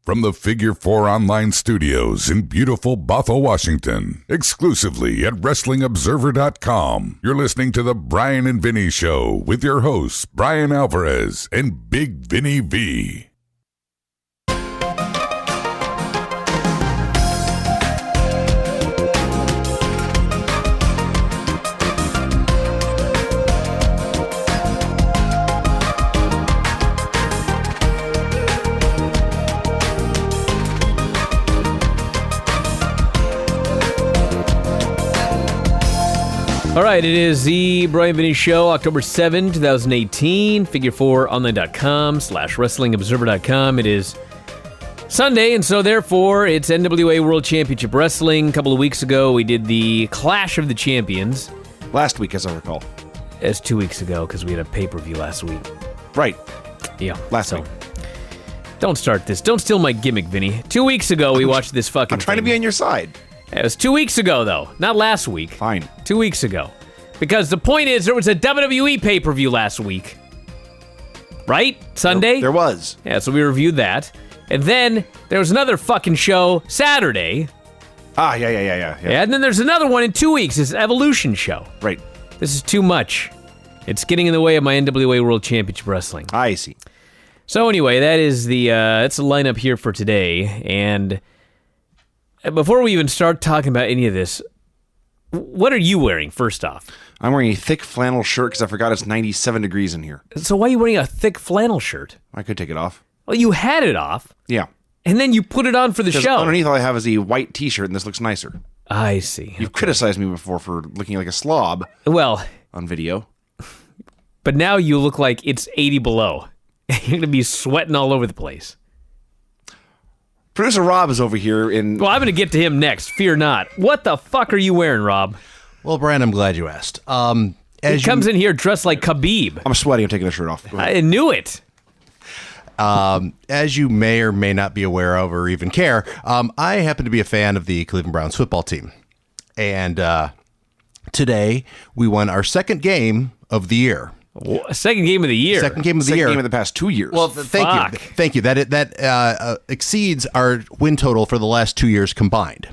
From the Figure 4 Online Studios in beautiful Bothell, Washington, exclusively at WrestlingObserver.com, you're listening to The Bryan and Vinny Show with your hosts, Brian Alvarez and Big Vinny V. All right, it is the Bryan Vinny Show, October 7, 2018, figure4online.com/wrestlingobserver.com. It is Sunday, and so therefore it's NWA World Championship Wrestling. A couple of weeks ago, we did the Clash of the Champions. Last week, as I recall. It's 2 weeks ago, because we had a pay-per-view last week. Right. Yeah. Last week. Don't start this. Don't steal my gimmick, Vinny. 2 weeks ago, we watched this fucking I'm trying to be on your side. It was 2 weeks ago, though. Not last week. Fine. 2 weeks ago. Because the point is, there was a WWE pay-per-view last week. Right? Sunday? There was. Yeah, so we reviewed that. And then there was another fucking show Saturday. Yeah. And then there's another one in 2 weeks. It's Evolution show. Right. This is too much. It's getting in the way of my NWA World Championship Wrestling. I see. So anyway, that is that's the lineup here for today. And before we even start talking about any of this, what are you wearing, first off? I'm wearing a thick flannel shirt because I forgot it's 97 degrees in here. So why are you wearing a thick flannel shirt? I could take it off. Well, you had it off. Yeah. And then you put it on for the show. Underneath all I have is a white t-shirt, and this looks nicer. I see. You've criticized me before for looking like a slob. Well, on video. But now you look like it's 80 below. You're going to be sweating all over the place. Producer Rob is over here in... Well, I'm going to get to him next. Fear not. What the fuck are you wearing, Rob? Well, Brian, I'm glad you asked. He comes in here dressed like Khabib. I'm sweating. I'm taking the shirt off. I knew it. As you may or may not be aware of or even care, I happen to be a fan of the Cleveland Browns football team. And today, we won our second game of the year. Second game of the year. Second game of the year. Second game of the past 2 years. Well, thank you. That exceeds our win total for the last 2 years combined.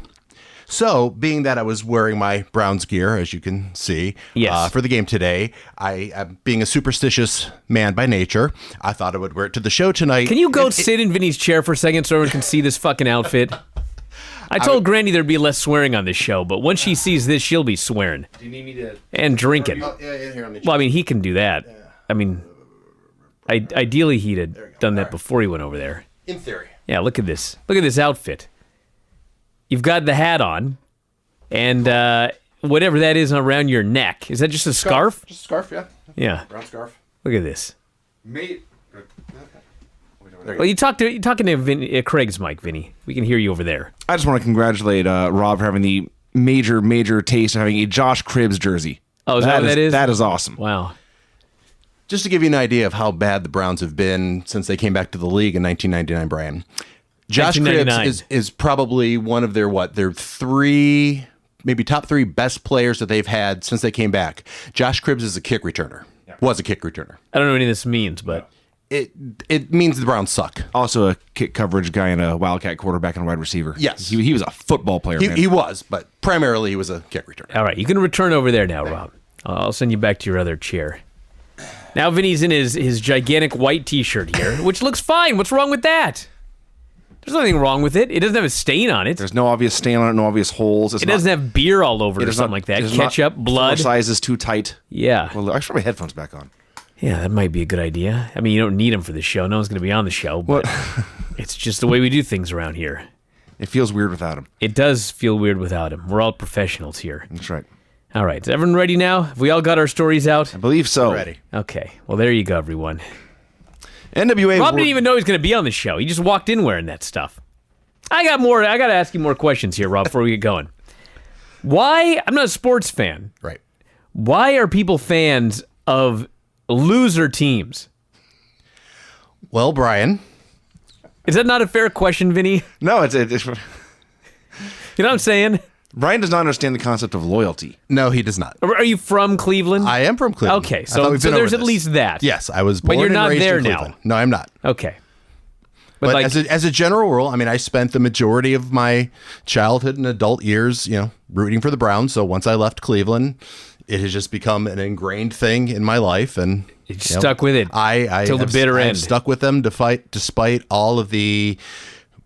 So, being that I was wearing my Browns gear, as you can see, yes. For the game today, being a superstitious man by nature, I thought I would wear it to the show tonight. Can you go sit in Vinny's chair for a second so everyone can see this fucking outfit? I told Granny there'd be less swearing on this show, but once she sees this, she'll be swearing. Do you need me to... And drinking. Oh, yeah, here on the well, I mean, he can do that. Yeah. I mean, ideally he'd have done that before he went over there. In theory. Yeah, look at this. Look at this outfit. You've got the hat on, and whatever that is around your neck. Is that just a scarf? Just a scarf, yeah. Yeah. Brown scarf. Look at this. Mate... Well, you're talking to Craig's mic, Vinny. We can hear you over there. I just want to congratulate Rob for having the major taste of having a Josh Cribbs jersey. Oh, is that what that is? That is awesome. Wow. Just to give you an idea of how bad the Browns have been since they came back to the league in 1999, Brian. Josh Cribbs is probably one of their three, maybe top three best players that they've had since they came back. Josh Cribbs is a kick returner. Yeah. Was a kick returner. I don't know what any of this means, but... It means the Browns suck. Also a kick coverage guy and a Wildcat quarterback and wide receiver. Yes. He was a football player, man. He was, but primarily he was a kick returner. All right, you can return over there now, Rob. I'll send you back to your other chair. Now Vinny's in his gigantic white t-shirt here, which looks fine. What's wrong with that? There's nothing wrong with it. It doesn't have a stain on it. There's no obvious stain on it, no obvious holes. It doesn't have beer all over it or something like that. Ketchup, blood. 4 sizes too tight. Yeah. Well, I should put my headphones back on. Yeah, that might be a good idea. I mean, you don't need them for the show. No one's going to be on the show, but it's just the way we do things around here. It feels weird without him. It does feel weird without him. We're all professionals here. That's right. All right. Is everyone ready now? Have we all got our stories out? I believe so. We're ready. Okay. Well, there you go, everyone. NWA Rob didn't even know he was going to be on the show. He just walked in wearing that stuff. I got to ask you more questions here, Rob, before we get going. Why? I'm not a sports fan. Right. Why are people fans of loser teams? Well, Brian. Is that not a fair question, Vinny? No, it's You know what I'm saying? Brian does not understand the concept of loyalty. No, he does not. Are you from Cleveland? I am from Cleveland. Okay, so there's at least that. Yes, I was born But you're and not raised there in now. Cleveland. No, I'm not. Okay. But like, as a general rule, I mean, I spent the majority of my childhood and adult years, rooting for the Browns. So once I left Cleveland, it has just become an ingrained thing in my life, and you stuck with it. Till the bitter end. Stuck with them despite all of the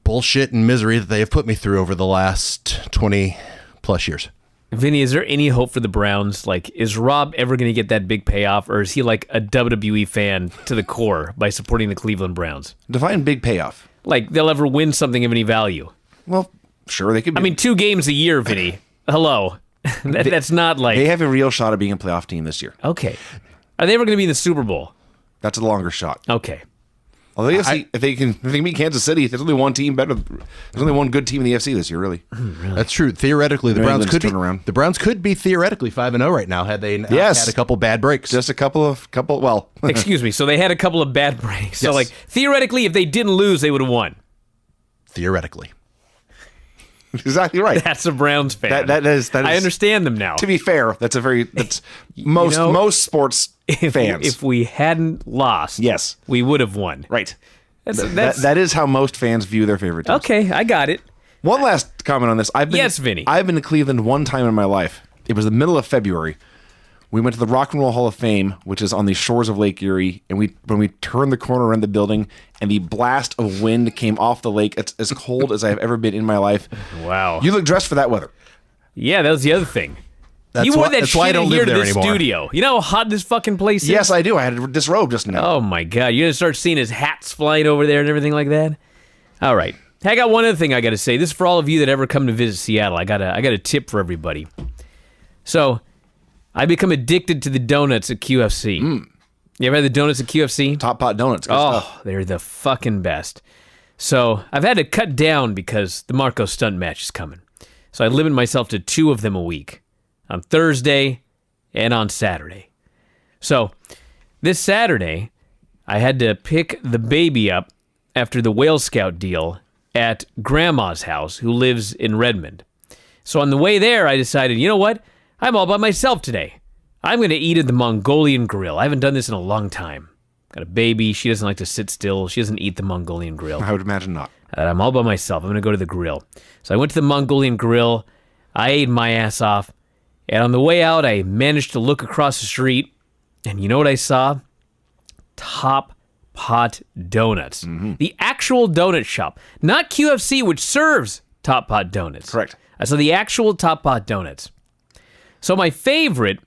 bullshit and misery that they have put me through over the last 20 plus years. Vinny, is there any hope for the Browns? Like, is Rob ever going to get that big payoff, or is he like a WWE fan to the core by supporting the Cleveland Browns? Define big payoff. Like, they'll ever win something of any value? Well, sure, they could be. I mean, 2 games a year, Vinny. Hello. That's not like... They have a real shot at being a playoff team this year. Okay. Are they ever going to be in the Super Bowl? That's a longer shot. Okay. Although if they can beat Kansas City, there's only one team better. There's only one good team in the AFC this year, really. That's true. Theoretically, the Browns could be theoretically 5-0 right now had they had a couple bad breaks. Just a couple. Well, excuse me. So they had a couple of bad breaks. So Yes. Theoretically, if they didn't lose, they would have won. Theoretically. Exactly right. That's a Browns fan. That is. I understand them now. To be fair, that's most sports fans. If we hadn't lost, yes, we would have won. Right. That is how most fans view their favorite teams. Okay, I got it. One last comment on this. Yes, Vinny. I've been to Cleveland one time in my life. It was the middle of February. We went to the Rock and Roll Hall of Fame, which is on the shores of Lake Erie, and when we turned the corner around the building, and the blast of wind came off the lake. It's as cold as I have ever been in my life. Wow. You look dressed for that weather. Yeah, that was the other thing. You wore that shit here to this studio. You know how hot this fucking place is? Yes, I do. I had to disrobe just now. Oh, my God. You're going to start seeing his hats flying over there and everything like that? All right. I got one other thing I got to say. This is for all of you that ever come to visit Seattle. I got a tip for everybody. So, I become addicted to the donuts at QFC. You ever had the donuts at QFC? Top Pot Donuts. Good stuff. They're the fucking best. So, I've had to cut down because the Marco Stunt match is coming. So, I limit myself to 2 of them a week. On Thursday and on Saturday. So, this Saturday, I had to pick the baby up after the Whale Scout deal at Grandma's house, who lives in Redmond. So on the way there, I decided, you know what? I'm all by myself today. I'm going to eat at the Mongolian Grill. I haven't done this in a long time. Got a baby. She doesn't like to sit still. She doesn't eat the Mongolian Grill. I would imagine not. I'm all by myself. I'm going to go to the grill. So I went to the Mongolian Grill. I ate my ass off. And on the way out, I managed to look across the street, and you know what I saw? Top Pot Donuts. Mm-hmm. The actual donut shop. Not QFC, which serves Top Pot Donuts. Correct. I saw the actual Top Pot Donuts. So my favorite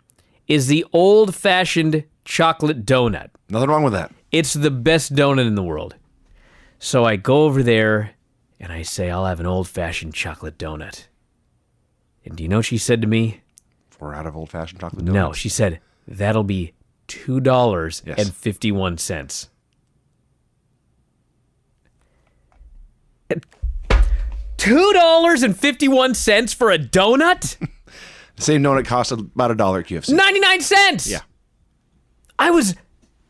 is the old-fashioned chocolate donut. Nothing wrong with that. It's the best donut in the world. So I go over there, and I say, I'll have an old-fashioned chocolate donut. And do you know what she said to me? 4 out of old-fashioned chocolate donuts. No, she said, that'll be $2.51. $2.51 for a donut? The same donut costs about $1 at QFC. 99 cents! Yeah. I was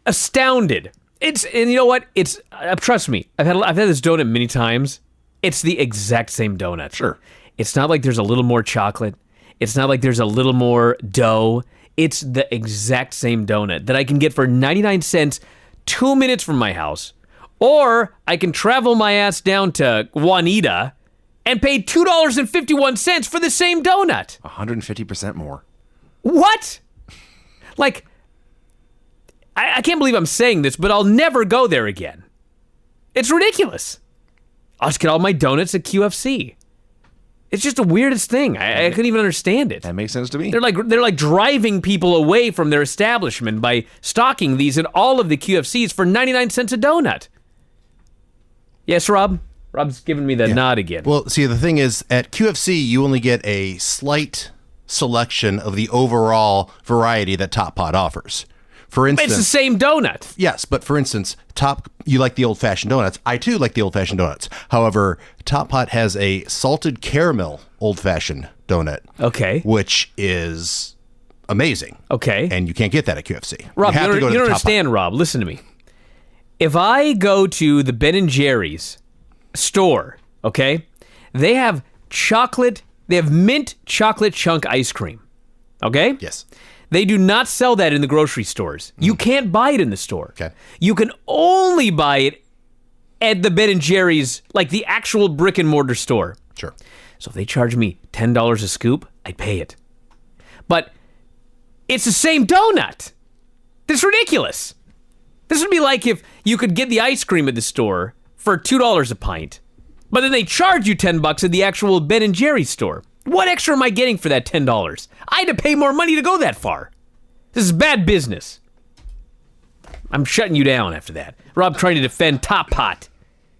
astounded. And you know what? It's trust me, I've had this donut many times. It's the exact same donut. Sure. It's not like there's a little more chocolate. It's not like there's a little more dough. It's the exact same donut that I can get for 99 cents 2 minutes from my house. Or I can travel my ass down to Juanita and pay $2.51 for the same donut. 150% more. What? Like, I can't believe I'm saying this, but I'll never go there again. It's ridiculous. I'll just get all my donuts at QFC. It's just the weirdest thing. I couldn't even understand it. That makes sense to me. They're like driving people away from their establishment by stocking these in all of the QFCs for 99 cents a donut. Yes, Rob? Rob's giving me the nod again. Well, see, the thing is, at QFC, you only get a slight selection of the overall variety that Top Pot offers. For instance, it's the same donut. Yes, but for instance, you like the old-fashioned donuts. I, too, like the old-fashioned donuts. However, Top Pot has a salted caramel old-fashioned donut. Okay. Which is amazing. Okay. And you can't get that at QFC. Rob, you don't understand, Rob. Listen to me. If I go to the Ben & Jerry's store, okay, they have mint chocolate chunk ice cream. Okay? Yes. They do not sell that in the grocery stores. You can't buy it in the store. Okay. You can only buy it at the Ben & Jerry's, like the actual brick and mortar store. Sure. So if they charge me $10 a scoop, I'd pay it. But it's the same donut. That's ridiculous. This would be like if you could get the ice cream at the store for $2 a pint, but then they charge you $10 at the actual Ben & Jerry's store. What extra am I getting for that $10? I had to pay more money to go that far. This is bad business. I'm shutting you down after that. Rob trying to defend Top Pot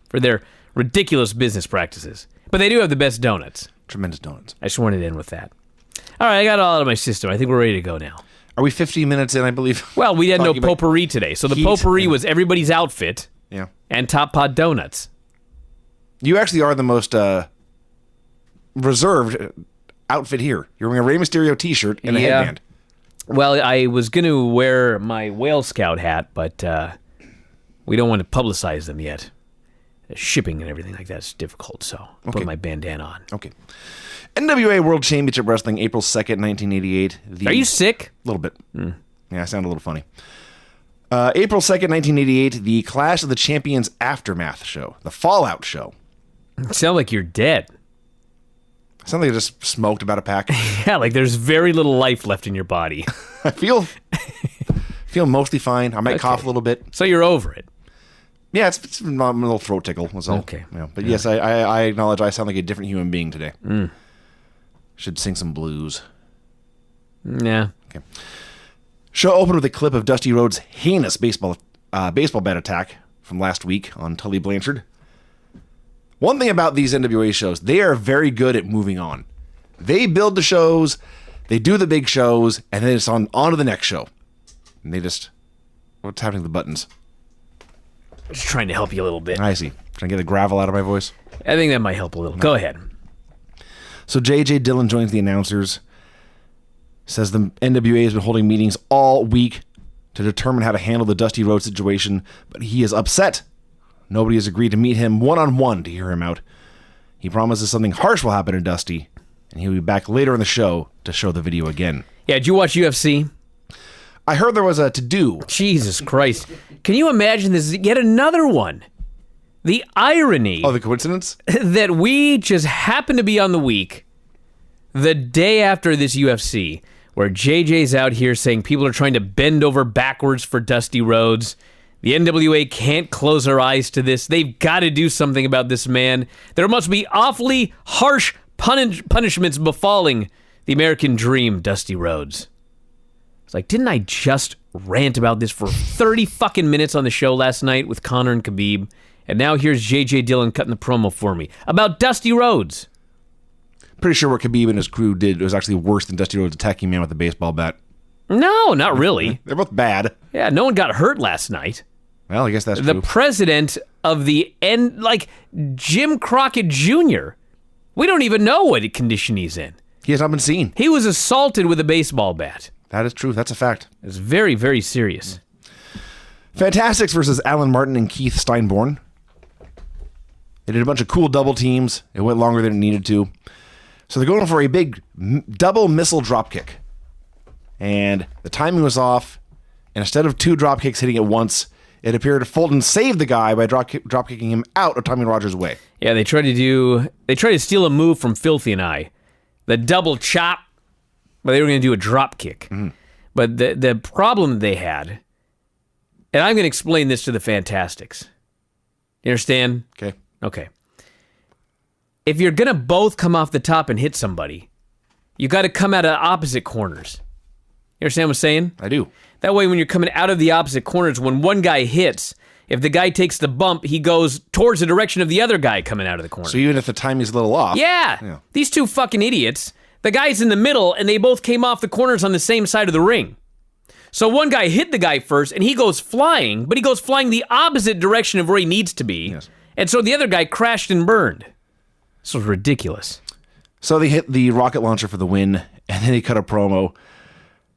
for their ridiculous business practices. But they do have the best donuts. Tremendous donuts. I just wanted to end with that. All right, I got it all out of my system. I think we're ready to go now. Are we 15 minutes in, I believe? Well, we had no potpourri today. So the potpourri was everybody's outfit and Top Pot donuts. You actually are the most reserved outfit here. You're wearing a Rey Mysterio t-shirt and a headband. Well, I was going to wear my Whale Scout hat, but we don't want to publicize them yet. Shipping and everything like that is difficult, so I put my bandana on. Okay. NWA World Championship Wrestling, April 2nd, 1988. Are you sick? A little bit. Yeah, I sound a little funny. April 2nd, 1988, the Clash of the Champions Aftermath show. The Fallout show. You sound like you're dead. I sound like I just smoked about a pack. Yeah, like there's very little life left in your body. I feel mostly fine. I might cough a little bit. So you're over it. Yeah, it's a little throat tickle. Was all. Okay. Yeah, but yes, I acknowledge I sound like a different human being today. Should sing some blues. Yeah. Okay. Show opened with a clip of Dusty Rhodes' heinous baseball bat attack from last week on Tully Blanchard. One thing about these NWA shows, they are very good at moving on. They build the shows, they do the big shows, and then it's on to the next show. And they just... What's happening to the buttons? Just trying to help you a little bit. I see. Trying to get the gravel out of my voice. I think that might help a little. Go ahead. So J.J. Dillon joins the announcers. Says the NWA has been holding meetings all week to determine how to handle the Dusty Rhodes situation, but he is upset. Nobody has agreed to meet him one-on-one to hear him out. He promises something harsh will happen to Dusty, and he'll be back later in the show to show the video again. Yeah, did you watch UFC? I heard there was a to-do. Jesus Christ. Can you imagine this is yet another one? The irony. Oh, the coincidence? That we just happen to be on the week, the day after this UFC, where JJ's out here saying people are trying to bend over backwards for Dusty Rhodes. The NWA can't close their eyes to this. They've got to do something about this man. There must be awfully harsh punishments befalling the American dream, Dusty Rhodes. It's like, didn't I just rant about this for 30 fucking minutes on the show last night with Conor and Khabib? And now here's J.J. Dillon cutting the promo for me about Dusty Rhodes. Pretty sure what Khabib and his crew did was actually worse than Dusty Rhodes attacking me with a baseball bat. No, not really. They're both bad. Yeah, no one got hurt last night. Well, I guess that's the true. The president of the Jim Crockett Jr. We don't even know what condition he's in. He has not been seen. He was assaulted with a baseball bat. That is true. That's a fact. It's very, very serious. Fantastics versus Alan Martin and Keith Steinborn. They did a bunch of cool double teams. It went longer than it needed to. So they're going for a big double missile drop kick. And the timing was off. And instead of two drop kicks hitting at once, it appeared Fulton saved the guy by drop kicking him out of Tommy Rogers' way. Yeah, they tried to steal a move from Filthy and I. The double chop, but they were going to do a drop kick. Mm-hmm. But the problem they had, and I'm going to explain this to the Fantastics. You understand? Okay. If you're going to both come off the top and hit somebody, you got to come out of opposite corners. You understand what I'm saying? I do. That way, when you're coming out of the opposite corners, when one guy hits, if the guy takes the bump, he goes towards the direction of the other guy coming out of the corner. So even if the timing's a little off. Yeah. These two fucking idiots, the guy's in the middle, and they both came off the corners on the same side of the ring. So one guy hit the guy first, and he goes flying, but he goes flying the opposite direction of where he needs to be. Yes. And so the other guy crashed and burned. This was ridiculous. So they hit the rocket launcher for the win, and then he cut a promo.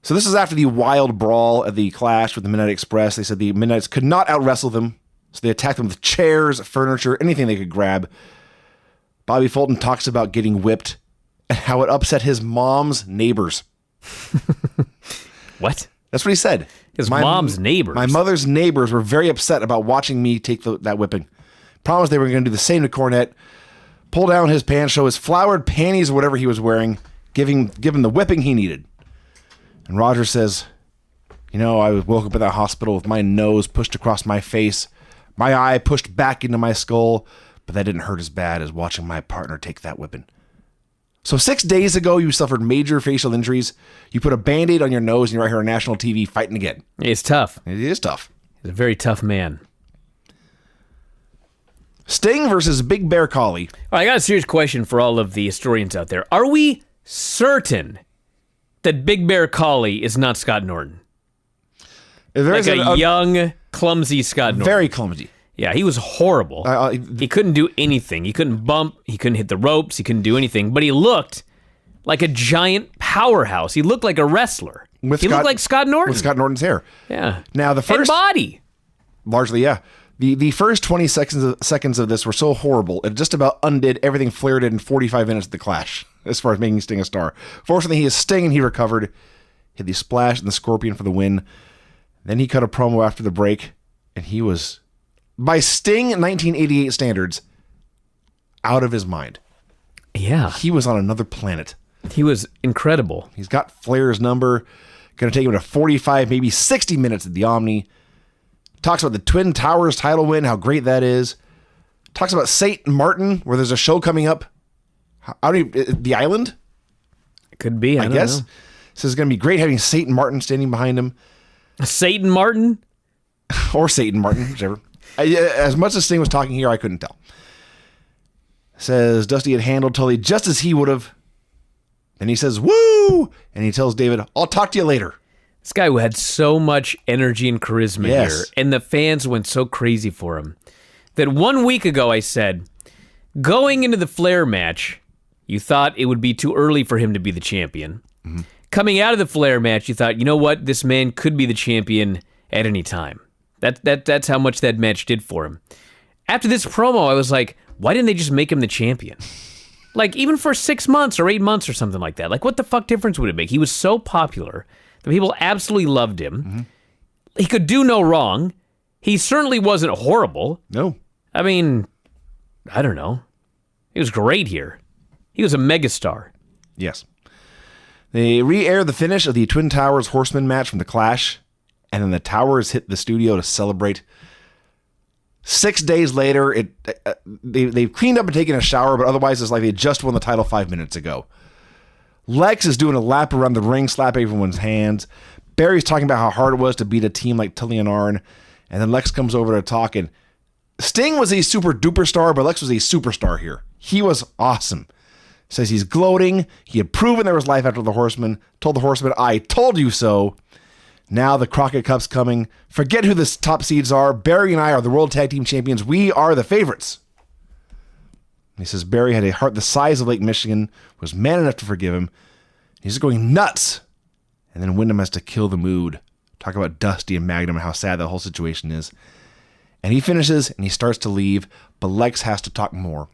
So this is after the wild brawl at the Clash with the Midnight Express. They said the Midnights could not out-wrestle them, so they attacked them with chairs, furniture, anything they could grab. Bobby Fulton talks about getting whipped and how it upset his mom's neighbors. What? That's what he said. His mom's neighbors? My mother's neighbors were very upset about watching me take that whipping Promised they were going to do the same to Cornette. Pull down his pants, show his flowered panties or whatever he was wearing, give him the whipping he needed. And Rogers says, I woke up in that hospital with my nose pushed across my face, my eye pushed back into my skull, but that didn't hurt as bad as watching my partner take that whipping. So 6 days ago, you suffered major facial injuries. You put a Band-Aid on your nose and you're right here on national TV fighting again. It's tough. It is tough. He's a very tough man. Sting versus Big Bear Khali. All right, I got a serious question for all of the historians out there. Are we certain that Big Bear Khali is not Scott Norton? Like a young, clumsy Scott Norton. Very clumsy. Yeah, he was horrible. He couldn't do anything. He couldn't bump. He couldn't hit the ropes. He couldn't do anything. But he looked like a giant powerhouse. He looked like a wrestler. Looked like Scott Norton. With Scott Norton's hair. Yeah. Now the first... And body. Largely, yeah. The first 20 seconds of this were so horrible, it just about undid everything Flair did in 45 minutes of the Clash, as far as making Sting a star. Fortunately, he is Sting and he recovered. Hit the splash and the scorpion for the win. Then he cut a promo after the break, and he was, by Sting 1988 standards, out of his mind. Yeah. He was on another planet. He was incredible. He's got Flair's number. Going to take him to 45, maybe 60 minutes at the Omni. Talks about the Twin Towers title win, how great that is. Talks about St. Martin, where there's a show coming up. The Island? It could be, I guess. know. Says it's going to be great having St. Martin standing behind him. Satan Martin? Or Satan Martin, whichever. As much as Sting was talking here, I couldn't tell. Says Dusty had handled Tully just as he would have. And he says, woo! And he tells David, I'll talk to you later. This guy who had so much energy and charisma Yes. here, and the fans went so crazy for him, that 1 week ago I said, going into the Flair match, you thought it would be too early for him to be the champion. Mm-hmm. Coming out of the Flair match, you thought, you know what, this man could be the champion at any time. That's how much that match did for him. After this promo, I was like, why didn't they just make him the champion? Like, even for 6 months or 8 months or something like that. Like, what the fuck difference would it make? He was so popular. The people absolutely loved him. Mm-hmm. He could do no wrong. He certainly wasn't horrible. No. I mean, I don't know. He was great here. He was a megastar. Yes. They re-air the finish of the Twin Towers Horseman match from the Clash, and then the Towers hit the studio to celebrate. 6 days later, they've cleaned up and taken a shower, but otherwise it's like they just won the title 5 minutes ago. Lex is doing a lap around the ring, slapping everyone's hands. Barry's talking about how hard it was to beat a team like Tully and Arn. And then Lex comes over to talk. And Sting was a super duper star, but Lex was a superstar here. He was awesome. Says he's gloating. He had proven there was life after the Horseman. Told the Horseman, I told you so. Now the Crockett Cup's coming. Forget who the top seeds are. Barry and I are the World Tag Team Champions. We are the favorites. He says Barry had a heart the size of Lake Michigan, was man enough to forgive him. He's just going nuts. And then Wyndham has to kill the mood. Talk about Dusty and Magnum and how sad that whole situation is. And he finishes and he starts to leave, but Lex has to talk more.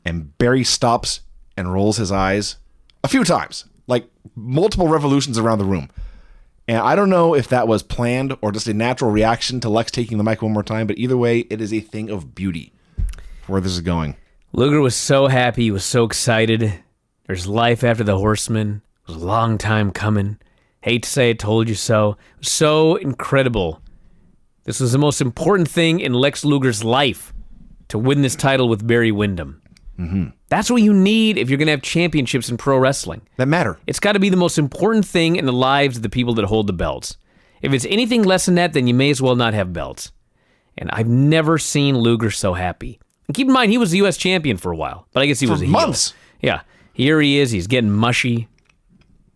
And Barry stops and rolls his eyes a few times, like multiple revolutions around the room. And I don't know if that was planned or just a natural reaction to Lex taking the mic one more time, but either way, it is a thing of beauty for where this is going. Luger was so happy. He was so excited. There's life after the Horseman. It was a long time coming. Hate to say I told you so. It was so incredible. This was the most important thing in Lex Luger's life, to win this title with Barry Windham. Mm-hmm. That's what you need if you're going to have championships in pro wrestling. That matter. It's got to be the most important thing in the lives of the people that hold the belts. If it's anything less than that, then you may as well not have belts. And I've never seen Luger so happy. And keep in mind, he was the U.S. champion for a while, but I guess he was a heel. Months. Yeah. Here he is. He's getting mushy.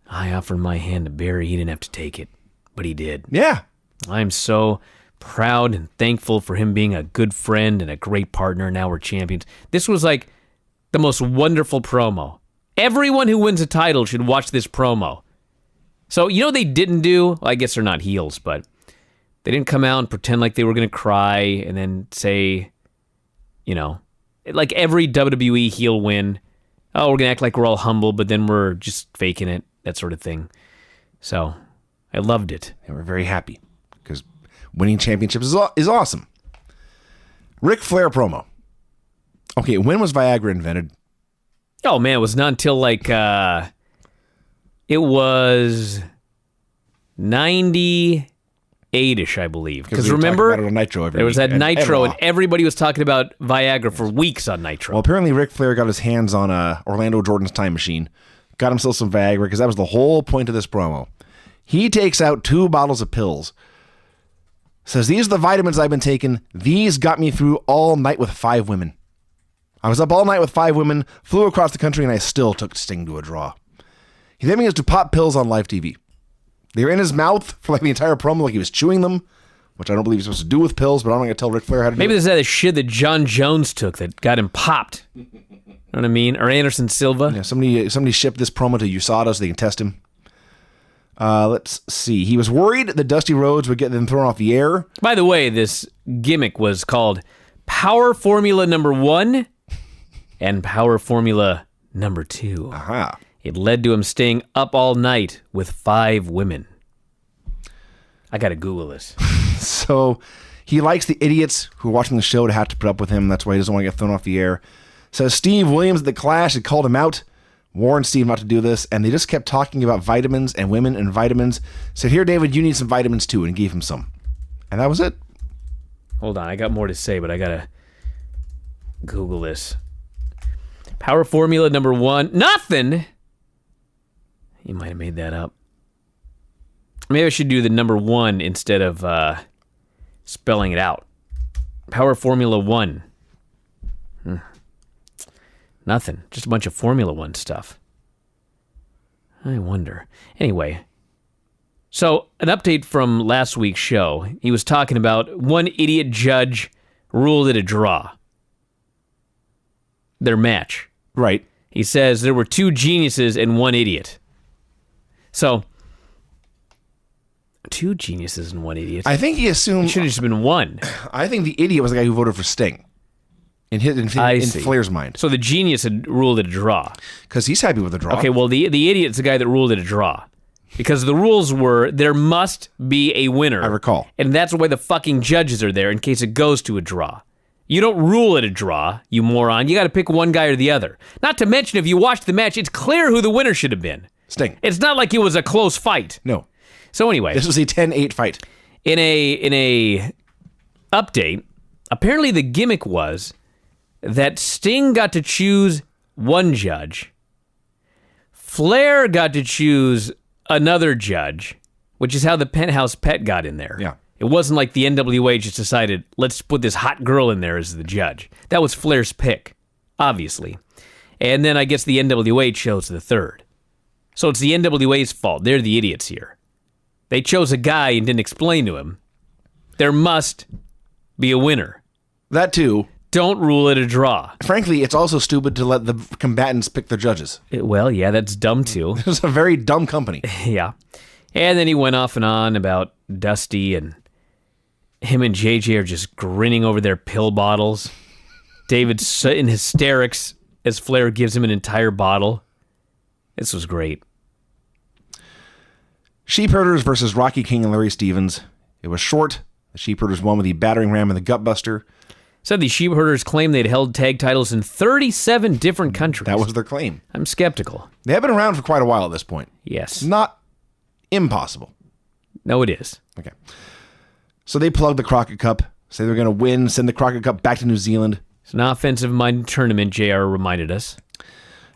I offered my hand to Barry. He didn't have to take it, but he did. Yeah. I'm so proud and thankful for him being a good friend and a great partner. Now we're champions. This was like the most wonderful promo. Everyone who wins a title should watch this promo. So, you know what they didn't do? Well, I guess they're not heels, but they didn't come out and pretend like they were going to cry and then say, you know, like every WWE heel win, oh, we're going to act like we're all humble, but then we're just faking it, that sort of thing. So, I loved it. And we're very happy because winning championships is awesome. Ric Flair promo. Okay, when was Viagra invented? Oh, man, it was not until it was 98-ish, I believe. Because remember, about it on Nitro every there was week, that Nitro, and and everybody was talking about Viagra for weeks on Nitro. Well, apparently Ric Flair got his hands on Orlando Jordan's time machine, got himself some Viagra, because that was the whole point of this promo. He takes out 2 bottles of pills, says, these are the vitamins I've been taking. These got me through all night with 5 women. I was up all night with 5 women, flew across the country, and I still took Sting to a draw. He then begins to pop pills on live TV. They were in his mouth for like the entire promo, like he was chewing them, which I don't believe he's supposed to do with pills, but I'm not going to tell Ric Flair how to do it. Maybe this is that shit that John Jones took that got him popped. You know what I mean? Or Anderson Silva. Yeah, somebody shipped this promo to USADA so they can test him. Let's see. He was worried that Dusty Rhodes would get them thrown off the air. By the way, this gimmick was called Power Formula Number 1 and Power Formula Number 2. Aha. It led to him staying up all night with 5 women. I gotta Google this. So he likes the idiots who are watching the show to have to put up with him. That's why he doesn't want to get thrown off the air. Says Steve Williams at the Clash had called him out, warned Steve not to do this, and they just kept talking about vitamins and women and vitamins. Said, here, David, you need some vitamins too, and gave him some. And that was it. Hold on, I got more to say, but I gotta Google this. Power Formula Number 1. Nothing! You might have made that up. Maybe I should do the number 1 instead of spelling it out. Power Formula 1. Nothing. Just a bunch of Formula 1 stuff. I wonder. Anyway, so an update from last week's show. He was talking about one idiot judge ruled it a draw. Their match. Right. He says there were 2 geniuses and 1 idiot. So, 2 geniuses and 1 idiot. I think he assumed... It should have just been 1. I think the idiot was the guy who voted for Sting. In Flair's mind. So the genius had ruled it a draw. Because he's happy with the draw. Okay, well, the idiot's the guy that ruled it a draw. Because the rules were there must be a winner. I recall. And that's why the fucking judges are there in case it goes to a draw. You don't rule it a draw, you moron. You got to pick one guy or the other. Not to mention, if you watch the match, it's clear who the winner should have been. Sting. It's not like it was a close fight. No. So anyway. This was a 10-8 fight. In a update, apparently the gimmick was that Sting got to choose one judge. Flair got to choose another judge, which is how the Penthouse Pet got in there. Yeah. It wasn't like the NWA just decided, let's put this hot girl in there as the judge. That was Flair's pick, obviously. And then I guess the NWA chose the third. So it's the NWA's fault. They're the idiots here. They chose a guy and didn't explain to him. There must be a winner. That too. Don't rule it a draw. Frankly, it's also stupid to let the combatants pick their judges. Well, yeah, that's dumb too. It's a very dumb company. Yeah. And then he went off and on about Dusty, and him and JJ are just grinning over their pill bottles. David's in hysterics as Flair gives him an entire bottle. This was great. Sheepherders versus Rocky King and Larry Stevens. It was short. The Sheepherders won with the battering ram and the gutbuster. Said the Sheepherders claimed they'd held tag titles in 37 different countries. That was their claim. I'm skeptical. They have been around for quite a while at this point. Yes. Not impossible. No, it is. Okay. So they plugged the Crockett Cup, say they're going to win, send the Crockett Cup back to New Zealand. It's an offensive-minded tournament, JR reminded us.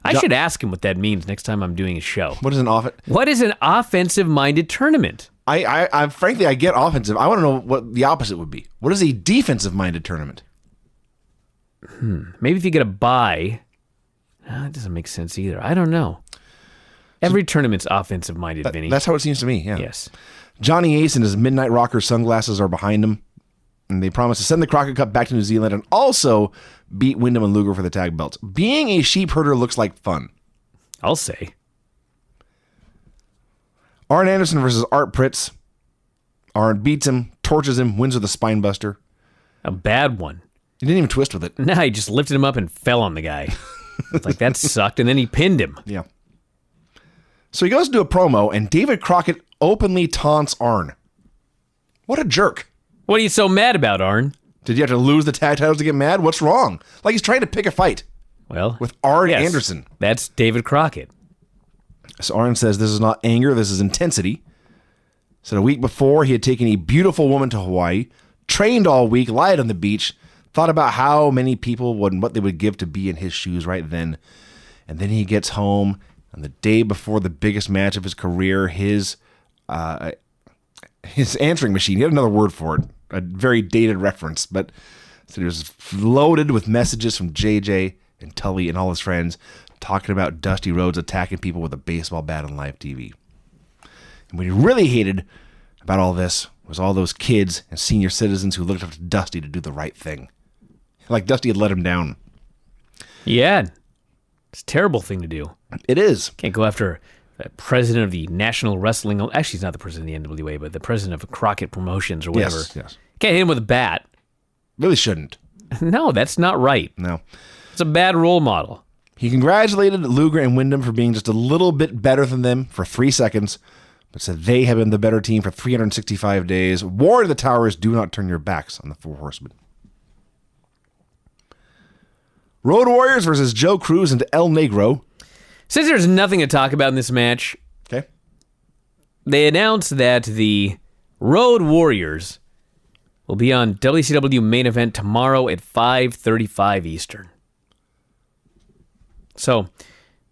I should ask him what that means next time I'm doing a show. What is an What is an offensive-minded tournament? I frankly, I get offensive. I want to know what the opposite would be. What is a defensive-minded tournament? Maybe if you get a bye. That doesn't make sense either. I don't know. Every tournament's offensive-minded, Vinny. That's how it seems to me, yeah. Yes. Johnny Ace and his Midnight Rocker sunglasses are behind him. And they promise to send the Crockett Cup back to New Zealand and also beat Wyndham and Luger for the tag belts. Being a sheep herder looks like fun. I'll say. Arn Anderson versus Art Pritz. Arn beats him, torches him, wins with a spine buster. A bad one. He didn't even twist with it. No, he just lifted him up and fell on the guy. It's like, that sucked, and then he pinned him. Yeah. So he goes to do a promo, and David Crockett openly taunts Arn. What a jerk. What are you so mad about, Arn? Did you have to lose the tag titles to get mad? What's wrong? Like he's trying to pick a fight Well, with Arn Anderson. That's David Crockett. So Arn says this is not anger, this is intensity. Said a week before he had taken a beautiful woman to Hawaii, trained all week, lied on the beach, thought about how many people would and what they would give to be in his shoes right then. And then he gets home, and the day before the biggest match of his career, his answering machine, he had another word for it, a very dated reference, but so it was loaded with messages from JJ and Tully and all his friends talking about Dusty Rhodes attacking people with a baseball bat on live TV. And what he really hated about all this was all those kids and senior citizens who looked up to Dusty to do the right thing. Like Dusty had let him down. Yeah. It's a terrible thing to do. It is. Can't go after the president of the National Wrestling... Actually, he's not the president of the NWA, but the president of Crockett Promotions or whatever. Yes. Can't hit him with a bat. Really shouldn't. No, that's not right. No. It's a bad role model. He congratulated Luger and Wyndham for being just a little bit better than them for 3 seconds, but said they have been the better team for 365 days. War of the Towers, do not turn your backs on the Four Horsemen. Road Warriors versus Joe Cruz and El Negro. Since there's nothing to talk about in this match, Okay. they announced that the Road Warriors will be on WCW Main Event tomorrow at 5:35 Eastern. So,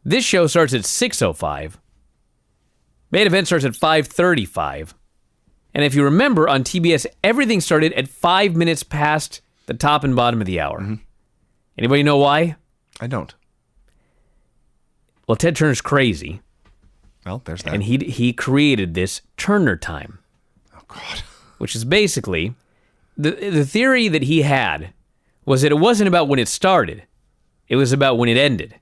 this show starts at 6:05. Main Event starts at 5:35. And if you remember, on TBS, everything started at 5 minutes past the top and bottom of the hour. Mm-hmm. Anybody know why? I don't. Well, Ted Turner's crazy. Well, there's that. And he created this Turner time. Oh, God. Which is basically, the theory that he had was that it wasn't about when it started. It was about when it ended.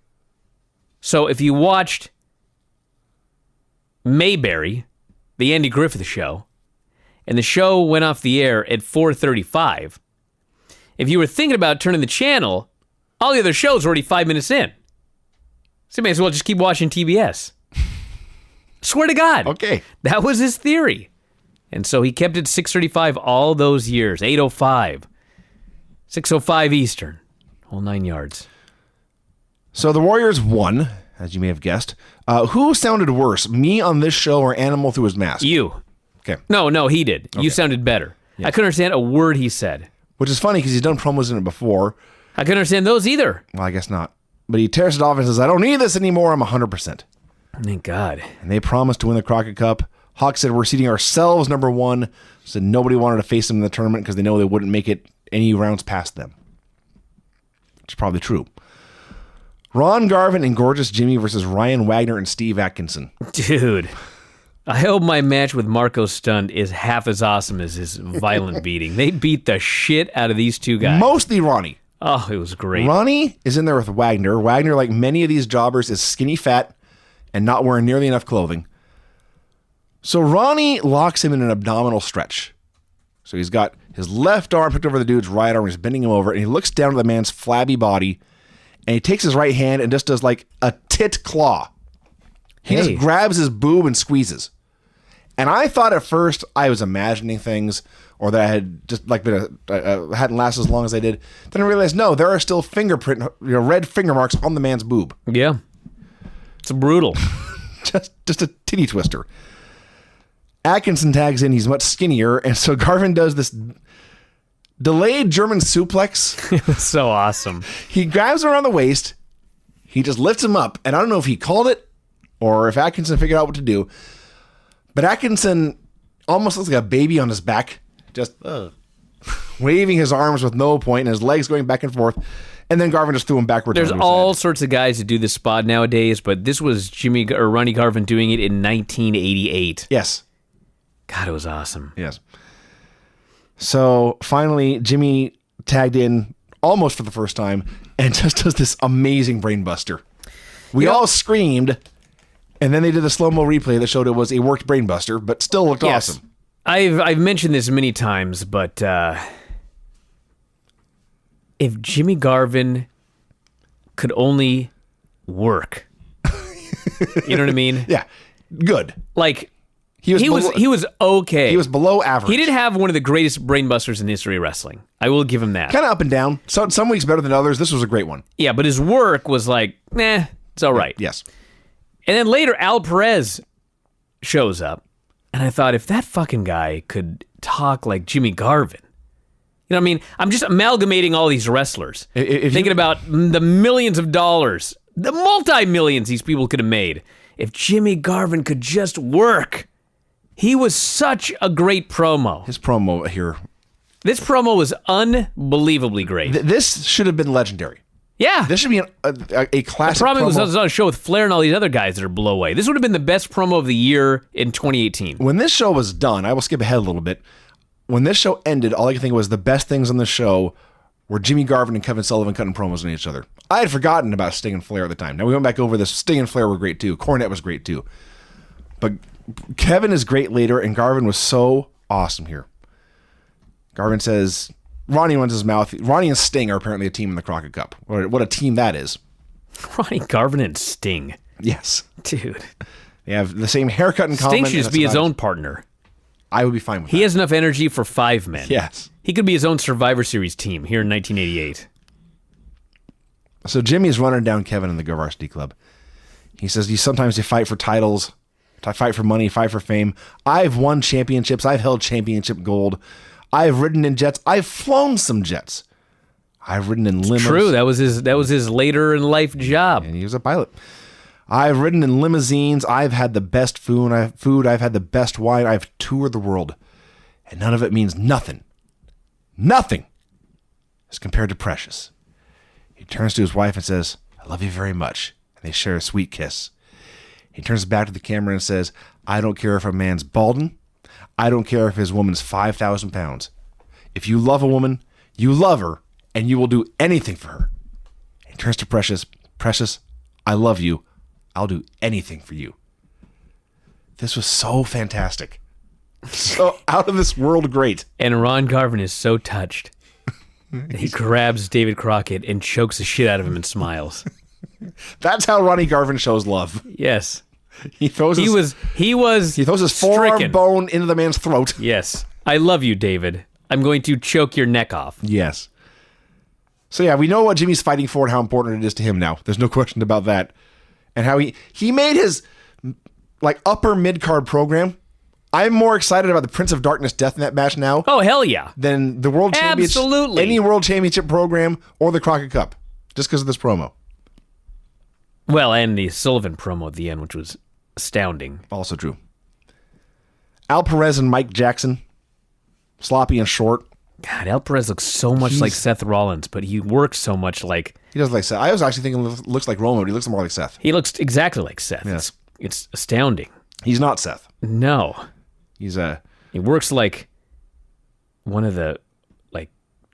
So if you watched Mayberry, the Andy Griffith show, and the show went off the air at 4:35, if you were thinking about turning the channel, all the other shows were already 5 minutes in. So you may as well just keep watching TBS. Swear to God. Okay. That was his theory. And so he kept it 6:35 all those years, 8:05, 6:05 Eastern, whole 9 yards. So the Warriors won, as you may have guessed. Who sounded worse, me on this show or Animal through his mask? You. Okay. No, he did. Okay. You sounded better. Yeah. I couldn't understand a word he said. Which is funny because he's done promos in it before. I couldn't understand those either. Well, I guess not. But he tears it off and says, I don't need this anymore. I'm 100%. Thank God. And they promised to win the Crockett Cup. Hawk said, we're seeding ourselves number one. Said nobody wanted to face them in the tournament because they know they wouldn't make it any rounds past them. Which is probably true. Ron Garvin and Gorgeous Jimmy versus Ryan Wagner and Steve Atkinson. Dude, I hope my match with Marco Stunt is half as awesome as his violent beating. They beat the shit out of these two guys. Mostly Ronnie. Oh, it was great. Ronnie is in there with Wagner. Wagner, like many of these jobbers, is skinny fat and not wearing nearly enough clothing. So Ronnie locks him in an abdominal stretch. So he's got his left arm picked over the dude's right arm. He's bending him over, and he looks down at the man's flabby body, and he takes his right hand and just does like a tit claw. He just grabs his boob and squeezes. And I thought at first I was imagining things, or that I had just like been hadn't lasted as long as I did. Then I realized no, there are still red finger marks on the man's boob. Yeah, it's brutal. just a titty twister. Atkinson tags in. He's much skinnier, and so Garvin does this delayed German suplex. It was so awesome. He grabs him around the waist. He just lifts him up, and I don't know if he called it or if Atkinson figured out what to do. But Atkinson almost looks like a baby on his back, just waving his arms with no point and his legs going back and forth. And then Garvin just threw him backwards. There's all sorts of guys that do this spot nowadays, but this was Ronnie Garvin doing it in 1988. Yes. God, it was awesome. Yes. So finally, Jimmy tagged in almost for the first time and just does this amazing brainbuster. We all screamed. And then they did a slow-mo replay that showed it was a worked brainbuster, but still looked awesome. I've mentioned this many times, but if Jimmy Garvin could only work, you know what I mean? Yeah, good. Like, He was okay. He was below average. He did have one of the greatest brainbusters in history of wrestling. I will give him that. Kind of up and down. Some weeks better than others. This was a great one. Yeah, but his work was like, it's all right. Yes. And then later, Al Perez shows up, and I thought, if that fucking guy could talk like Jimmy Garvin, you know what I mean? I'm just amalgamating all these wrestlers, thinking about the millions of dollars, the multi-millions these people could have made. If Jimmy Garvin could just work. He was such a great promo. His promo here. This promo was unbelievably great. This should have been legendary. Yeah. This should be a classic The problem promo. was on a show with Flair and all these other guys that are blow away. This would have been the best promo of the year in 2018. When this show was done, I will skip ahead a little bit. When this show ended, all I could think was the best things on the show were Jimmy Garvin and Kevin Sullivan cutting promos on each other. I had forgotten about Sting and Flair at the time. Now we went back over this. Sting and Flair were great too. Cornette was great too. But Kevin is great later, and Garvin was so awesome here. Garvin says, Ronnie runs his mouth. Ronnie and Sting are apparently a team in the Crockett Cup. What a team that is. Ronnie Garvin and Sting. Yes. Dude. They have the same haircut in common. Sting should just be his own partner. I would be fine with that. He has enough energy for 5 men. Yes. He could be his own Survivor Series team here in 1988. So Jimmy's running down Kevin in the Varsity Club. He says, sometimes you fight for titles. I fight for money, fight for fame. I've won championships. I've held championship gold. I've ridden in jets. I've flown some jets. I've ridden in limos. True, that was his later in life job. And he was a pilot. I've ridden in limousines. I've had the best food. I've had the best wine. I've toured the world. And none of it means nothing. Nothing as compared to Precious. He turns to his wife and says, I love you very much. And they share a sweet kiss. He turns back to the camera and says, I don't care if a man's balding. I don't care if his woman's 5,000 pounds. If you love a woman, you love her, and you will do anything for her. He turns to Precious. Precious, I love you. I'll do anything for you. This was so fantastic. So out of this world great. And Ron Garvin is so touched. He grabs David Crockett and chokes the shit out of him and smiles. That's how Ronnie Garvin shows love. Yes. He throws his forearm bone into the man's throat. Yes. I love you, David. I'm going to choke your neck off. Yes. So yeah, we know what Jimmy's fighting for and how important it is to him now. There's no question about that. And how he made his like upper mid-card program. I'm more excited about the Prince of Darkness Death match now. Oh, hell yeah. Than the World Championship. Absolutely. Any World Championship program or the Crockett Cup. Just because of this promo. Well, and the Sullivan promo at the end, which was astounding. Also true. Al Perez and Mike Jackson. Sloppy and short. God, Al Perez looks so much like Seth Rollins, but he works so much like... He does like Seth. I was actually thinking he looks like Roman, but he looks more like Seth. He looks exactly like Seth. Yes. It's astounding. He's not Seth. No. He's He works like one of the, like,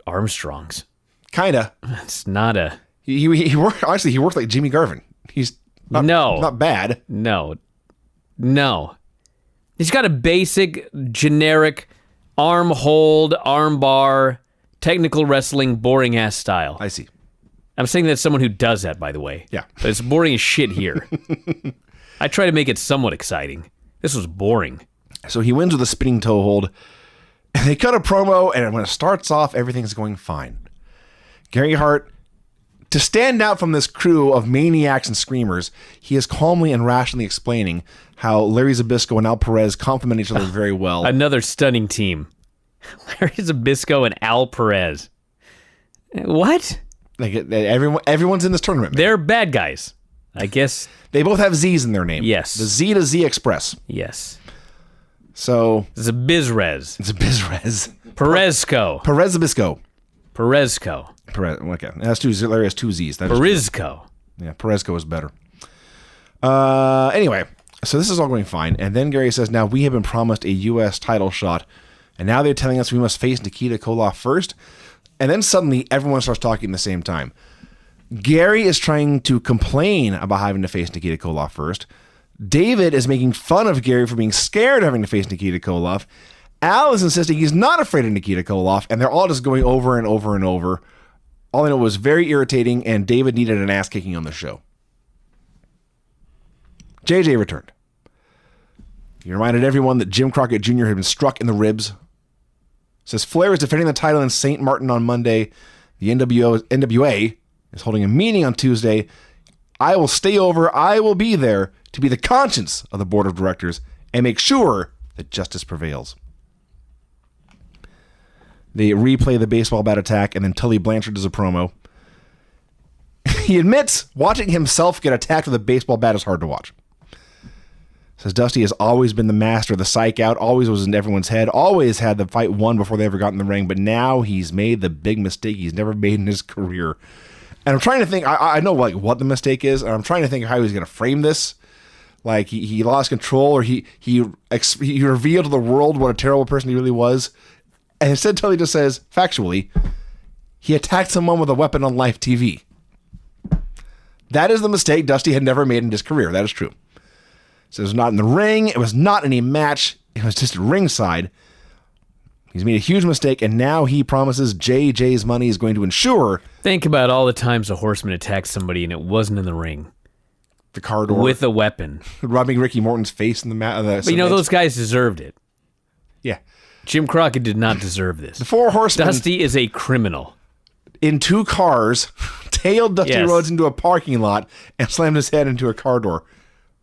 Armstrongs. Kinda. It's not a... He worked, honestly, he worked like Jimmy Garvin. He's not bad. No. He's got a basic, generic arm hold, arm bar, technical wrestling, boring ass style. I see. I'm saying that's someone who does that, by the way. Yeah. But it's boring as shit here. I try to make it somewhat exciting. This was boring. So he wins with a spinning toe hold. And they cut a promo, and when it starts off, everything's going fine. Gary Hart, to stand out from this crew of maniacs and screamers, he is calmly and rationally explaining how Larry Zbyszko and Al Perez complement each other very well. Another stunning team. Larry Zbyszko and Al Perez. What? Like everyone's in this tournament. They're bad guys. I guess. They both have Z's in their name. Yes. The Z to Z Express. Yes. So. Zabizrez. It's a Bizrez. Perezco. Perez Zbyszko. Perezco. Perez. Okay. Larry has two Z's. Perezco. Yeah, Perezco is better. Anyway, so this is all going fine. And then Gary says, now we have been promised a U.S. title shot. And now they're telling us we must face Nikita Koloff first. And then suddenly everyone starts talking at the same time. Gary is trying to complain about having to face Nikita Koloff first. David is making fun of Gary for being scared of having to face Nikita Koloff. Al is insisting he's not afraid of Nikita Koloff. And they're all just going over and over and over. All I know was very irritating, and David needed an ass kicking on the show. JJ returned. He reminded everyone that Jim Crockett Jr. had been struck in the ribs. Says Flair is defending the title in St. Martin on Monday. The NWA is holding a meeting on Tuesday. I will stay over. I will be there to be the conscience of the board of directors and make sure that justice prevails. They replay the baseball bat attack, and then Tully Blanchard does a promo. He admits watching himself get attacked with a baseball bat is hard to watch. Says Dusty has always been the master of the psych out, always was in everyone's head, always had the fight won before they ever got in the ring, but now he's made the big mistake he's never made in his career. And I'm trying to think, I know like what the mistake is, and I'm trying to think of how he's going to frame this. Like he lost control, or he revealed to the world what a terrible person he really was. And instead Tully just says, factually, he attacked someone with a weapon on live TV. That is the mistake Dusty had never made in his career. That is true. So it was not in the ring. It was not any match. It was just ringside. He's made a huge mistake, and now he promises JJ's money is going to ensure. Think about all the times a Horseman attacked somebody and it wasn't in the ring. The car door. With a weapon. Rubbing Ricky Morton's face in the mat. But you know, those guys deserved it. Yeah. Jim Crockett did not deserve this. The Four Horsemen. Dusty is a criminal. In two cars, tailed Dusty Yes. Rhodes into a parking lot and slammed his head into a car door.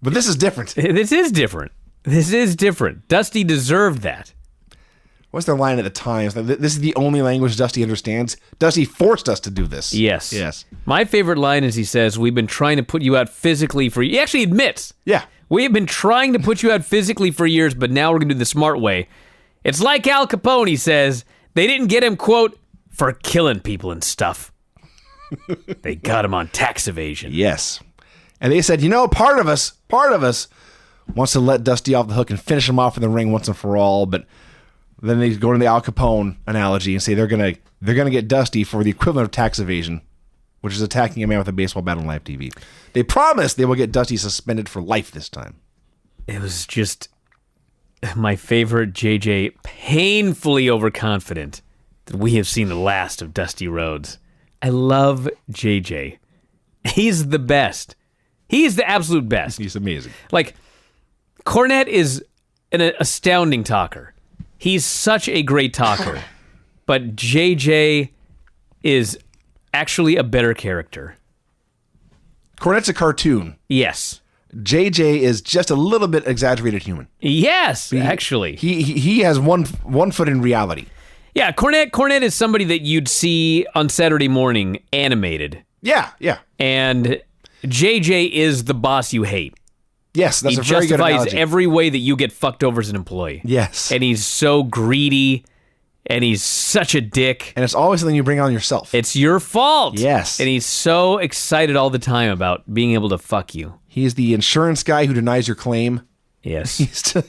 But this is different. This is different. This is different. Dusty deserved that. What's their line at the time? This is the only language Dusty understands. Dusty forced us to do this. Yes. Yes. My favorite line is he says, we've been trying to put you out physically for... He actually admits. Yeah. We have been trying to put you out physically for years, but now we're going to do the smart way. It's like Al Capone, he says. They didn't get him, quote, for killing people and stuff. They got him on tax evasion. Yes. And they said, part of us wants to let Dusty off the hook and finish him off in the ring once and for all, but then they go to the Al Capone analogy and say they're gonna get Dusty for the equivalent of tax evasion, which is attacking a man with a baseball bat on live TV. They promise they will get Dusty suspended for life this time. It was just my favorite JJ, painfully overconfident that we have seen the last of Dusty Rhodes. I love JJ. He's the best. He's the absolute best. He's amazing. Like, Cornette is an astounding talker. He's such a great talker. But JJ is actually a better character. Cornette's a cartoon. Yes. JJ is just a little bit exaggerated human. Yes, actually. He has one foot in reality. Yeah, Cornette is somebody that you'd see on Saturday morning animated. Yeah. And JJ is the boss you hate. Yes, that's he a very good analogy. He justifies every way that you get fucked over as an employee. Yes. And he's so greedy, and he's such a dick. And it's always something you bring on yourself. It's your fault. Yes. And he's so excited all the time about being able to fuck you. He's the insurance guy who denies your claim. Yes.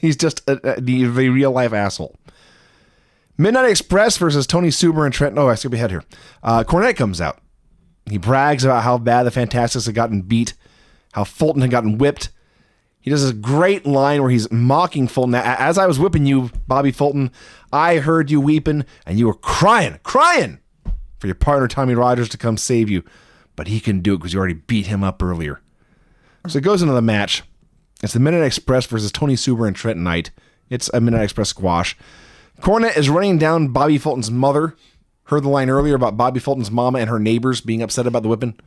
He's just the real-life asshole. Midnight Express versus Tony Suber and Trent. Oh, I skipped ahead here. Cornette comes out. He brags about how bad the Fantastics had gotten beat, how Fulton had gotten whipped. He does this great line where he's mocking Fulton. As I was whipping you, Bobby Fulton, I heard you weeping, and you were crying for your partner, Tommy Rogers, to come save you. But he couldn't do it because you already beat him up earlier. So it goes into the match. It's the Midnight Express versus Tony Suber and Trent Knight. It's a Midnight Express squash. Cornette is running down Bobby Fulton's mother. Heard the line earlier about Bobby Fulton's mama and her neighbors being upset about the whipping.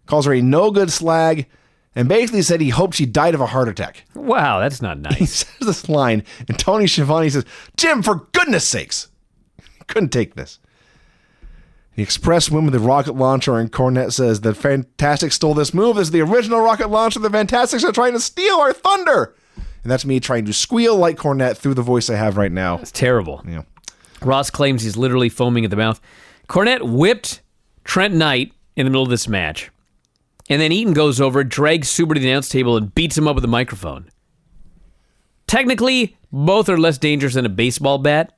Calls her a no-good slag, and basically said he hoped she died of a heart attack. Wow, that's not He nice. says this line, and Tony Schiavone says, Jim, for goodness sakes. Couldn't take this. The Express win with the rocket launcher, and Cornette says, the Fantastics stole this move. This is the original rocket launcher. The Fantastics are trying to steal our thunder. And that's me trying to squeal like Cornette through the voice I have right now. It's terrible. Yeah. Ross claims he's literally foaming at the mouth. Cornette whipped Trent Knight in the middle of this match. And then Eaton goes over, drags Suber to the announce table, and beats him up with a microphone. Technically, both are less dangerous than a baseball bat,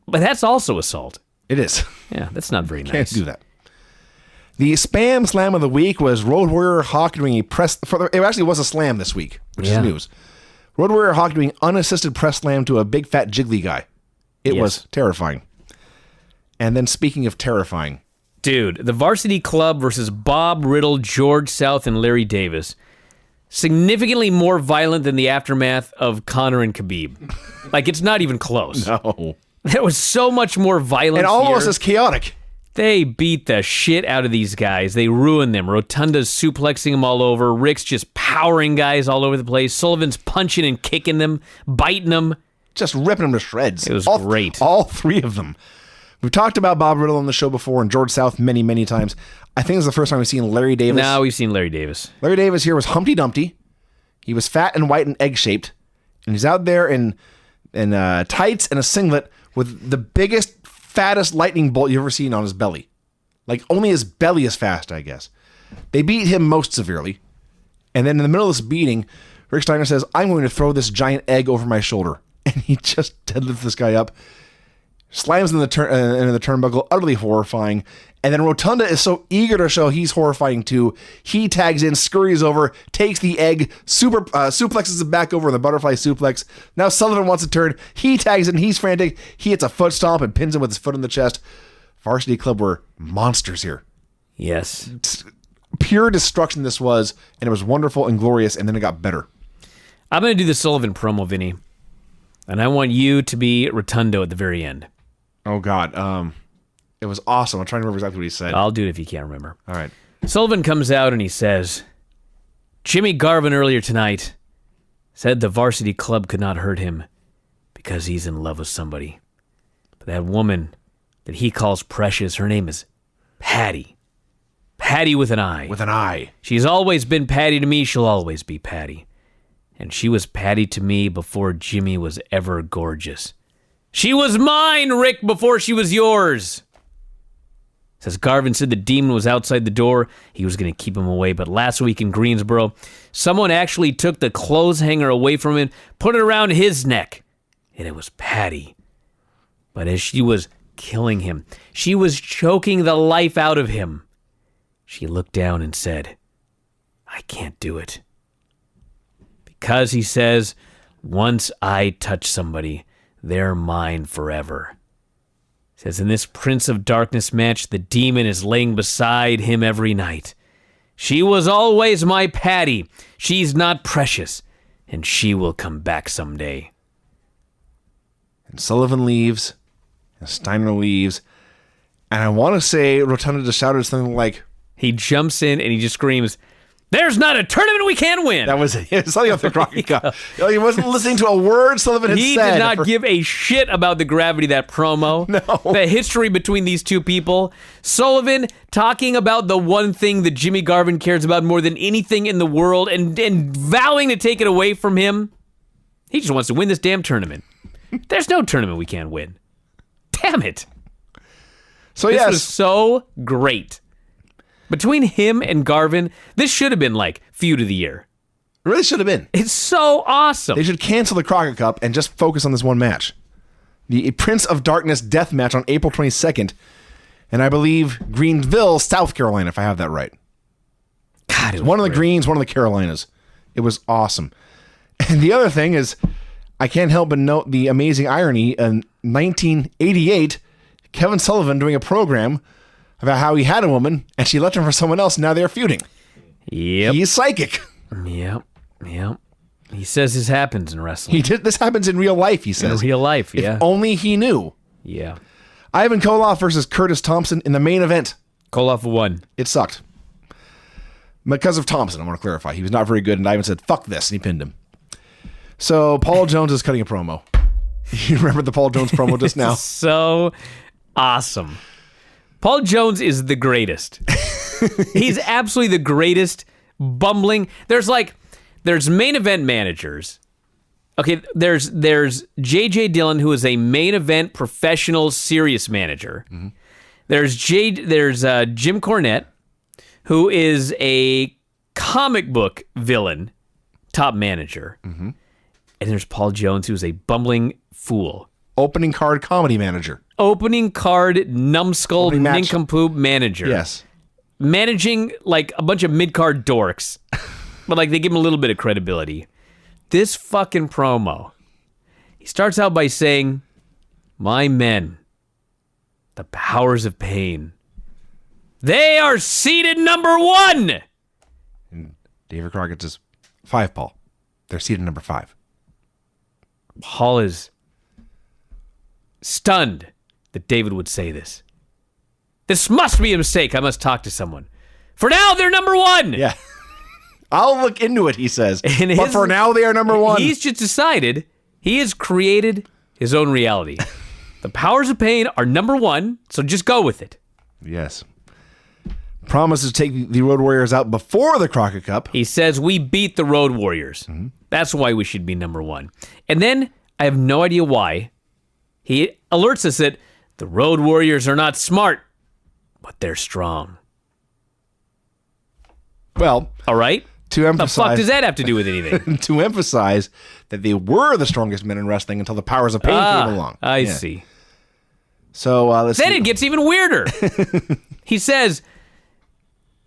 but that's also assault. It is. Yeah, that's not very nice. Can't do that. The Spam Slam of the week was Road Warrior Hawk doing a press... It actually was a slam this week, which is news. Road Warrior Hawk doing unassisted press slam to a big fat jiggly guy. It was terrifying. And then speaking of terrifying... Dude, the Varsity Club versus Bob Riddle, George South, and Larry Davis. significantly more violent than the aftermath of Conor and Khabib. Like, it's not even close. No. There was so much more violence And almost here. as chaotic. They beat the shit out of these guys. They ruined them. Rotunda's suplexing them all over. Rick's just powering guys all over the place. Sullivan's punching and kicking them, biting them. Just ripping them to shreds. It was great. All three of them. We've talked about Bob Riddle on the show before and George South many, many times. I think it's the first time we've seen Larry Davis. Now we've seen Larry Davis. Larry Davis here was Humpty Dumpty. He was fat and white and egg-shaped. And he's out there in tights and a singlet with the biggest, fattest lightning bolt you've ever seen on his belly. Like, only his belly is fast, I guess. They beat him most severely. And then in the middle of this beating, Rick Steiner says, I'm going to throw this giant egg over my shoulder. And he just deadlifts this guy up, slams him into the turnbuckle, utterly horrifying. And then Rotunda is so eager to show he's horrifying too. He tags in, scurries over, takes the egg, suplexes it back over the butterfly suplex. Now Sullivan wants to turn. He tags in, he's frantic. He hits a foot stomp and pins him with his foot in the chest. Varsity Club were monsters here. Yes. Pure destruction this was, and it was wonderful and glorious, and then it got better. I'm going to do the Sullivan promo, Vinny. And I want you to be Rotundo at the very end. Oh, God. It was awesome. I'm trying to remember exactly what he said. I'll do it if you can't remember. All right. Sullivan comes out and he says, Jimmy Garvin earlier tonight said the Varsity Club could not hurt him because he's in love with somebody. But that woman that he calls precious, her name is Patty. Patty with an I. With an I. She's always been Patty to me. She'll always be Patty. And she was Patty to me before Jimmy was ever gorgeous. She was mine, Rick, before she was yours. Says Garvin said the demon was outside the door. He was going to keep him away. But last week in Greensboro, someone actually took the clothes hanger away from him, put it around his neck. And it was Patty. But as she was killing him, she was choking the life out of him. She looked down and said, I can't do it. Because, he says, once I touch somebody, they're mine forever. Says in this Prince of Darkness match, the demon is laying beside him every night. She was always my Patty. She's not precious, and she will come back someday. And Sullivan leaves, and Steiner leaves, and I want to say Rotunda just shouted something like, He jumps in and he just screams, there's not a tournament we can't win. that was it. It was something off the Crockett Cup. He wasn't listening to a word Sullivan had He said. did not give a shit about the gravity of that promo. No. The history between these two people. Sullivan talking about the one thing that Jimmy Garvin cares about more than anything in the world and vowing to take it away from him. He just wants to win this damn tournament. There's no tournament we can't win. Damn it. So This yes, was so great. Between him and Garvin, this should have been like feud of the year. it really should have been. It's so awesome. They should cancel the Crockett Cup and just focus on this one match. The Prince of Darkness death match on April 22nd. And I believe Greenville, South Carolina, if I have that right. God, it was One of the great. Greens, one of the Carolinas. It was awesome. And the other thing is, I can't help but note the amazing irony. In 1988, Kevin Sullivan doing a program about how he had a woman and she left him for someone else. And now they're feuding. Yep. He's psychic. Yep. He says this happens in wrestling. This happens in real life, he In says. real life, yeah. If only he knew. Yeah. Ivan Koloff versus Curtis Thompson in the main event. Koloff won. It sucked. Because of Thompson, I want to clarify. He was not very good, and Ivan said, fuck this, and he pinned him. So Paul Jones is cutting a promo. You remember the Paul Jones promo just now? So awesome. Paul Jones is the greatest. He's absolutely the greatest bumbling. There's main event managers. Okay, there's J.J. Dillon, who is a main event professional serious manager. Mm-hmm. There's Jim Cornette, who is a comic book villain top manager. Mm-hmm. And there's Paul Jones, who's a bumbling fool. Opening card comedy manager. Opening card numbskull nincompoop manager. Yes. Managing like a bunch of mid-card dorks. But like they give him a little bit of credibility. This fucking promo. He starts out by saying, my men, the powers of pain, they are seated number one. And David Crockett just 5, Paul. They're seated number 5. Paul is stunned that David would say this. This must be a mistake. I must talk to someone. For now, they're number 1. Yeah. I'll look into it, he says. And but for now, they are number 1. He's just decided he has created his own reality. The Powers of Pain are number 1, so just go with it. Yes. Promises to take the Road Warriors out before the Crockett Cup. He says, we beat the Road Warriors. Mm-hmm. That's why we should be number 1. And then, I have no idea why, he alerts us that the Road Warriors are not smart, but they're strong. Well, all right. To emphasize, the fuck does that have to do with anything? To emphasize that they were the strongest men in wrestling until the Powers of Pain came along. I see. So let's then it gets even weirder. He says,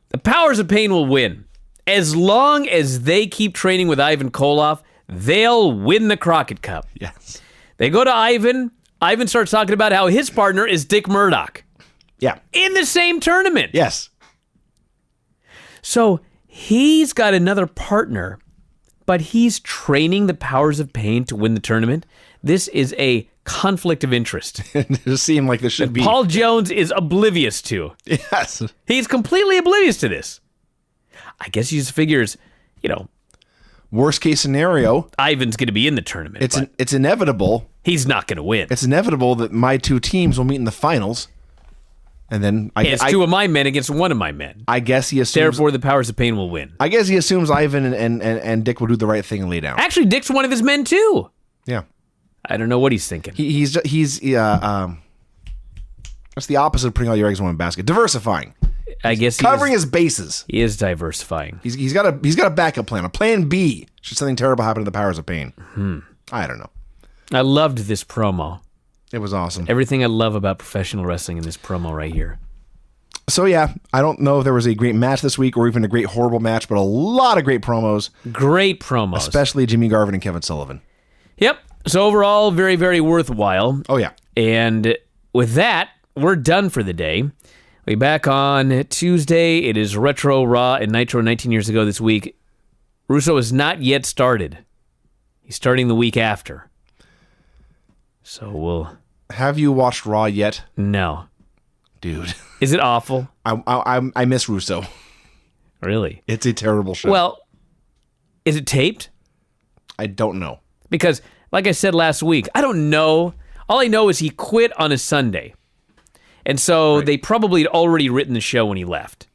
the Powers of Pain will win. As long as they keep training with Ivan Koloff, they'll win the Crockett Cup. Yes. They go to Ivan. Ivan starts talking about how his partner is Dick Murdoch. Yeah. In the same tournament. Yes. So he's got another partner, but he's training the Powers of Pain to win the tournament. This is a conflict of interest. It does seem like this should be. Paul Jones is oblivious to. Yes. He's completely oblivious to this. I guess he just figures, worst case scenario, Ivan's going to be in the tournament. It's inevitable. He's not going to win. It's inevitable that my 2 teams will meet in the finals. And then it's 2 of my men against 1 of my men. I guess he assumes. Therefore, the Powers of Pain will win. I guess he assumes Ivan and Dick will do the right thing and lay down. Actually, Dick's one of his men too. Yeah. I don't know what he's thinking. He's that's the opposite of putting all your eggs in one basket. Diversifying. I guess covering his bases. He is diversifying. He's got a backup plan, a plan B. Should something terrible happen to the Powers of Pain? I don't know. I loved this promo. It was awesome. Everything I love about professional wrestling in this promo right here. So yeah, I don't know if there was a great match this week or even a great horrible match, but a lot of great promos. Great promos. Especially Jimmy Garvin and Kevin Sullivan. Yep. So overall, very, very worthwhile. Oh yeah. And with that, we're done for the day. We'll be back on Tuesday. It is Retro Raw and Nitro 19 years ago this week. Russo has not yet started. He's starting the week after. So we'll... Have you watched Raw yet? No. Dude. Is it awful? I miss Russo. Really? It's a terrible show. Well, is it taped? I don't know. Because, like I said last week, I don't know. All I know is he quit on a Sunday. And so they probably had already written the show when he left.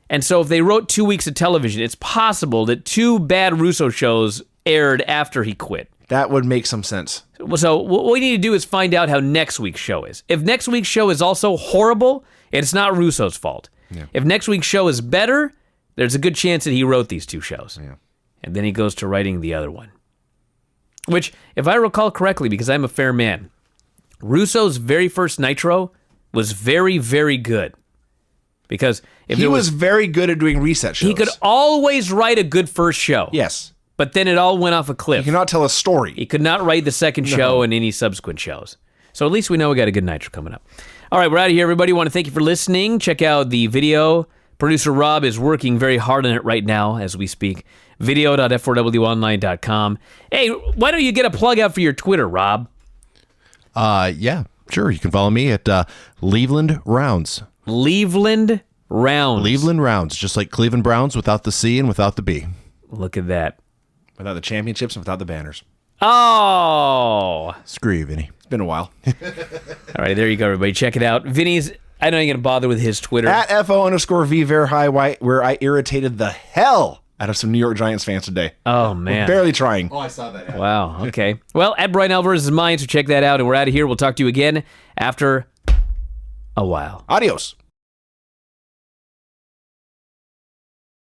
And so if they wrote 2 weeks of television, it's possible that 2 bad Russo shows aired after he quit. That would make some sense. So what we need to do is find out how next week's show is. If next week's show is also horrible, it's not Russo's fault. Yeah. If next week's show is better, there's a good chance that he wrote these 2 shows. Yeah. And then he goes to writing the other one. Which, if I recall correctly, because I'm a fair man, Russo's very first Nitro was very, very good. Because if he was very good at doing reset shows. He could always write a good first show. Yes. But then it all went off a cliff. He cannot tell a story. He could not write the second show and any subsequent shows. So at least we know we got a good Nitro coming up. All right, we're out of here, everybody. Want to thank you for listening. Check out the video. Producer Rob is working very hard on it right now as we speak. Video.f4wonline.com. Hey, why don't you get a plug out for your Twitter, Rob? Yeah, sure. You can follow me at Cleveland Rounds. Cleveland Rounds. Cleveland Rounds, just like Cleveland Browns without the C and without the B. Look at that. Without the championships and without the banners. Oh. Screw you, Vinny. It's been a while. All right, there you go, everybody. Check it out. Vinny's, I know you're going to bother with his Twitter. At FO_V where I irritated the hell out of some New York Giants fans today. Oh, man. We're barely trying. Oh, I saw that. Wow, okay. Well, at Brian Alvarez is mine, so check that out. And we're out of here. We'll talk to you again after a while. Adios.